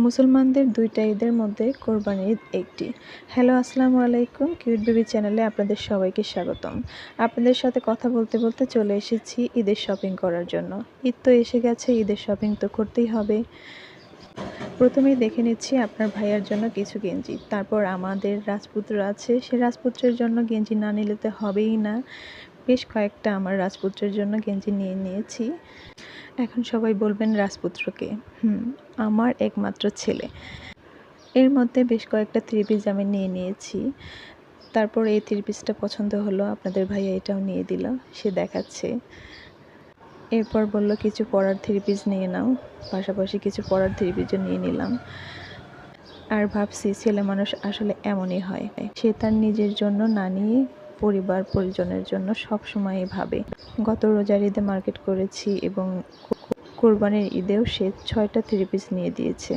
মুসলমানদের দুইটা ঈদের মধ্যে কোরবানির ঈদ একটি। হ্যালো, আসসালামু আলাইকুম। কিউট বেবি চ্যানেলে আপনাদের সবাইকে স্বাগতম। আপনাদের সাথে কথা বলতে বলতে চলে এসেছি ঈদের শপিং করার জন্য। ঈদ তো এসে গেছে, ঈদের শপিং তো করতেই হবে। প্রথমেই দেখে নিচ্ছি আপনার ভাইয়ার জন্য কিছু গেঞ্জি, তারপর আমাদের রাজপুত্র আছে, সে রাজপুত্রের জন্য গেঞ্জি না নিলে তো হবেই না। বেশ কয়েকটা আমার রাজপুত্রের জন্য গেঞ্জি নিয়ে নিয়েছি। এখন সবাই বলবেন রাজপুত্রকে, আমার একমাত্র ছেলে। এর মধ্যে বেশ কয়েকটা থ্রি পিস আমি নিয়ে নিয়েছি। তারপর এই থ্রি পিসটা পছন্দ হলো, আপনাদের ভাইয়া এটাও নিয়ে দিল, সে দেখাচ্ছে। এরপর বলল কিছু পরার থ্রি পিস নিয়ে নাও, পাশাপাশি কিছু পরার থ্রি পিসও নিয়ে নিলাম। আর ভাবছি ছেলে মানুষ আসলে এমনই হয়, সে তার নিজের জন্য না নিয়ে পরিবার পরিজনের জন্য সব সময়ই ভাবে। গত রোজার ঈদে মার্কেট করেছি এবং কোরবানির ঈদেও সে 6টা থ্রি পিস নিয়ে দিয়েছে।